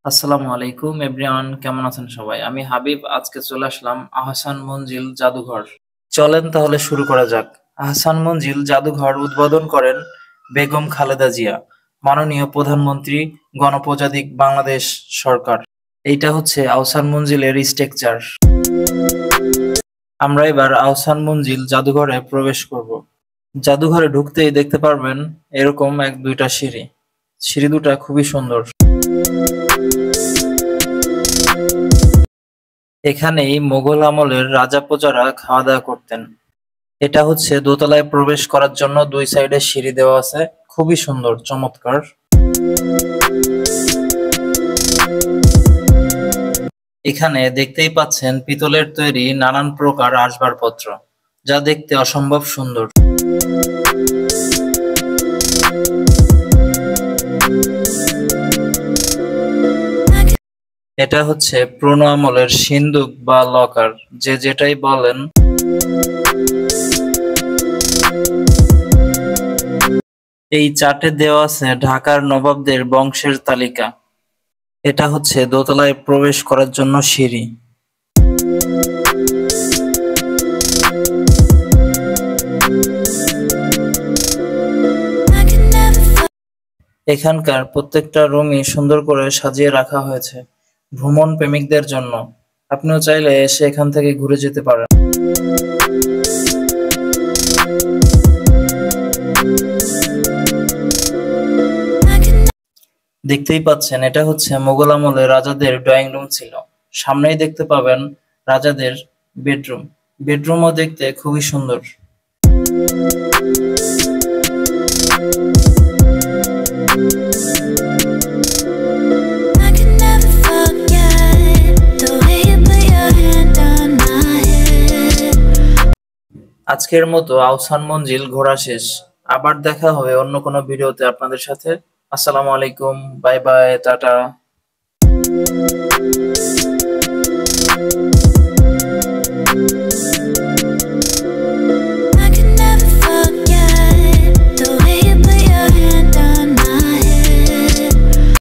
আসসালামু আলাইকুম এভরিওয়ান, কেমন আছেন সবাই? আমি হাবিব। আজকে চলে আসলাম আহসান মঞ্জিল জাদুঘর। চলেন তাহলে শুরু করা যাক। আহসান মঞ্জিল জাদুঘর উদ্বোধন করেন বেগম খালেদা জিয়া, মাননীয় প্রধানমন্ত্রী, গণপ্রজাতন্ত্রী বাংলাদেশ সরকার। এইটা হচ্ছে আহসান মঞ্জিলের স্ট্রাকচার। আমরা এবার আহসান মঞ্জিল জাদুঘরে প্রবেশ করব। জাদুঘরে ঢুকতেই দেখতে পারবেন এরকম এক দুইটা সিঁড়ি। সিঁড়ি দুটা খুবই সুন্দর। এখানেই মোগল আমলের রাজা প্রজারা খাওয়া দাওয়া করতেন। এটা হচ্ছে দোতলায় প্রবেশ করার জন্য দুই সাইডে সিঁড়ি দেওয়া আছে। খুবই সুন্দর, চমৎকার। এখানে দেখতেই পাচ্ছেন পিতলের তৈরি নানান প্রকার আসবাবপত্র, যা দেখতে অসম্ভব সুন্দর। এটা হচ্ছে পুরনো আমলের সিন্দুক বা লকার, যে যেটাই বলেন। এই চার্টে দেওয়া আছে ঢাকার নবাবদের বংশের তালিকা। এটা হচ্ছে দোতলায় প্রবেশ করার জন্য সিঁড়ি। এখানকার প্রত্যেকটা রুমই সুন্দর করে সাজিয়ে রাখা হয়েছে ভ্রমণ প্রেমিকদের জন্য। আপনিও চাইলে এসে এখান থেকে ঘুরে যেতে পারেন। দেখতেই পাচ্ছেন এটা হচ্ছে মোগল আমলে রাজাদের ড্রয়িং রুম ছিল। সামনেই দেখতে পাবেন রাজাদের বেডরুম। বেডরুমও দেখতে খুবই সুন্দর। আজকের মতো আহসান মঞ্জিল ঘোরা শেষ। আবার দেখা হবে অন্য কোনো ভিডিওতে আপনাদের সাথে। আসসালামু আলাইকুম, বাই বাই, টাটা।